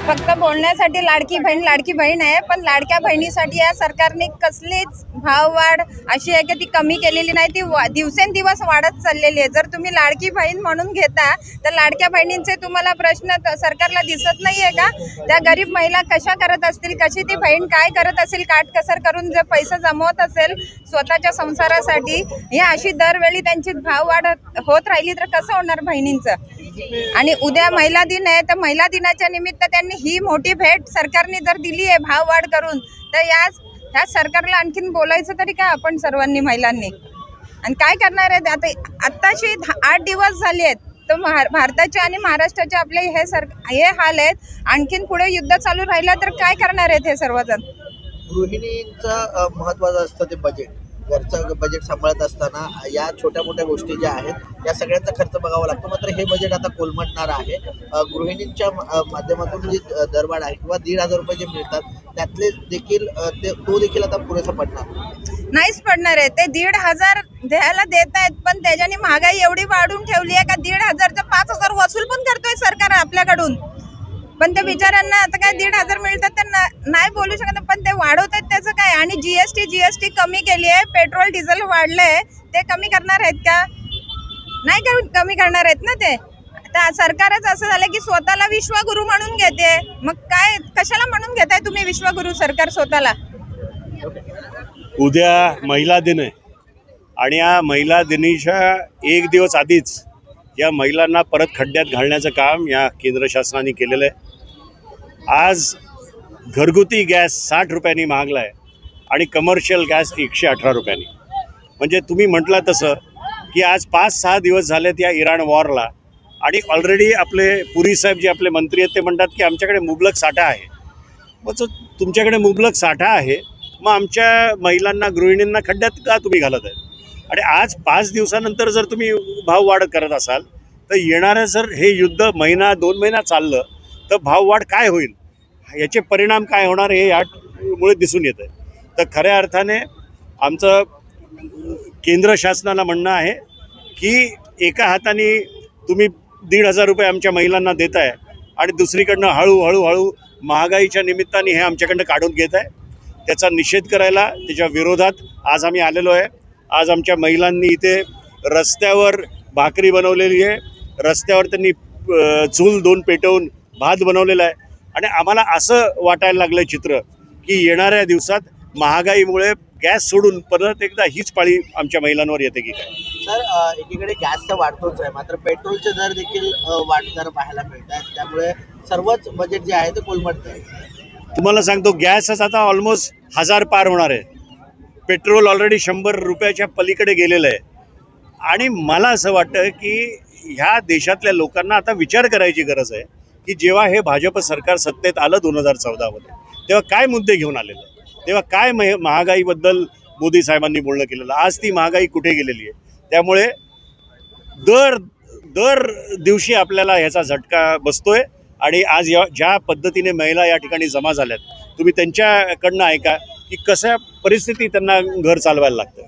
फक्त बोलण्यासाठी लाडकी बहीण आहे, पण लाडक्या बहिणीसाठी या सरकारने कसलीच भाववाढ अशी आहे की ती कमी केलेली नाही, ती दिवसेंदिवस वाढत चाललेली आहे. जर तुम्ही लाडकी बहीण म्हणून घेता तर लाडक्या बहिणींचे तुम्हाला प्रश्न सरकारला दिसत नाहीये का? त्या गरीब महिला कशा करत असतील, कशी ती बहीण काय करत असेल, काटकसर करून जे पैसे जमवत असेल स्वतःच्या संसारासाठी, ही अशी दरवेळी त्यांची भाववाढ होत राहिली तर कसं होणार बहिणींचं? आणि उद्या महिला दिन आहे, तर महिला दिनाच्या निमित्त त्यांनी ही मोठी भेट सरकारने जर दिली आहे भाववाढ करून, तर ह्या सरकारला आणखीन बोलायचं तरी काय आपण सर्वांनी महिलांनी? आणि काय करणार आहेत? आत्ताशी 8 दिवस झाले आहेत, तर भारताचे आणि महाराष्ट्राचे आपले हे हाल आहेत. आणखीन पुढे युद्ध चालू राहिलं तर काय करणार आहेत हे सर्वजण? गृहिणींचं महत्त्वाचं असतं ते बजेट. घरचं बजेट सांभाळत असताना या छोट्या मोठ्या गोष्टी ज्या आहेत या सगळ्यांचा खर्च बघावा लागतो. मात्र हे बजेट आता कोलमडणार आहे. गृहिणींच्या माध्यमातून जी दरवाढ आहे किंवा 1,500 रुपये जे मिळतात त्यातले देखील तो देखील आता पुरेसा पडणार नाहीच पडणार आहे. ते 1,500 द्यायला देत आहेत, पण त्याच्याने महागाई एवढी वाढून ठेवली आहे का 1,500चं 5,000 वसूल पण करतोय सरकार आपल्याकडून. पण त्या बिचाऱ्यांना आता काय 1,500 मिळतात तर नाही बोलू शकत, पण ते वाढवत आहेत त्याचं काय? आणि जीएसटी कमी केली आहे, पेट्रोल डिझेल वाढलंय, ते कमी करणार आहेत का? नाही कमी करणार आहेत ना ते. आता सरकारच असं झालं की स्वतःला विश्वगुरु म्हणून घेते. मग काय कशाला म्हणून घेताय तुम्ही विश्वगुरु सरकार स्वतःला? उद्या महिला दिन आहे आणि या महिला दिनीच्या 1 दिवस आधीच या महिलांना परत खड्ड्यात घालण्याचं काम या केंद्र शासनाने केलेलं आहे. आज घरगुती गॅस 60 रुपयांनी महागला आहे आणि कमर्शियल गॅस 118 रुपयांनी. म्हणजे तुम्ही म्हटलं तसं की आज 5-6 दिवस झालेत या इराण वॉरला, आणि ऑलरेडी आपले पुरी साहेब जे आपले मंत्री आहेत ते म्हणतात की आमच्याकडे मुबलक साठा आहे. मग जो तुमच्याकडे मुबलक साठा आहे, मग आमच्या महिलांना गृहिणींना खड्ड्यात का तुम्ही घालत आहे? आणि आज 5 दिवसानंतर जर तुम्ही भाववाढ करत असाल तर येणारं जर हे युद्ध महिना 2 महिना चाललं तर भाववाढ काय होईल, याचे परिणाम काय होणार हे यामुळे दिसून येतं आहे. तर खऱ्या अर्थाने आमचं केंद्र शासनाला म्हणणं आहे की एका हाताने तुम्ही 1,500 रुपये आमच्या महिलांना देत आहे आणि दुसरीकडनं हळूहळू महागाईच्या निमित्ताने हे आमच्याकडनं काढून घेत आहे. त्याचा निषेध करायला, त्याच्या विरोधात आज आम्ही आलेलो आहे. आज आमच्या महिलांनी इथे रस्त्यावर भाकरी बनवलेली आहे, रस्त्यावर त्यांनी चूल 2 पेटवून भात बनवलेला आहे. आणि आम्हाला असं वाटायला लागलं चित्र की येणाऱ्या दिवसात महागाईमुळे गॅस सोडून परत एकदा हीच पाळी आमच्या महिलांवर येते की काय? सर, एकीकडे गॅस तर वाढतोच आहे, मात्र पेट्रोलचे दर देखील वाढताना पाहायला मिळतात. त्यामुळे सर्वच बजेट जे आहे ते कोलमडतं आहे. तुम्हाला सांगतो, गॅसच आता ऑलमोस्ट 1000 पार होणार आहे. पेट्रोल ऑलरेडी 100 रुपयाच्या पलीकडे गेलेलं आहे. आणि मला असं वाटतं की ह्या देशातल्या लोकांना आता विचार करायची गरज आहे की जेव्हा हे भाजप सरकार सत्तेत आलं 2014मध्ये, तेव्हा काय मुद्दे घेऊन आलेलं, तेव्हा काय महागाईबद्दल मोदी साहेबांनी बोलणं केलेलं, आज ती महागाई कुठे गेलेली आहे. त्यामुळे दर दिवशी आपल्याला ह्याचा झटका बसतोय. आणि आज ज्या पद्धतीने महिला या ठिकाणी जमा झाल्यात, तुम्ही त्यांच्याकडनं ऐका की कशा परिस्थितीत त्यांना घर चालवायला लागतं.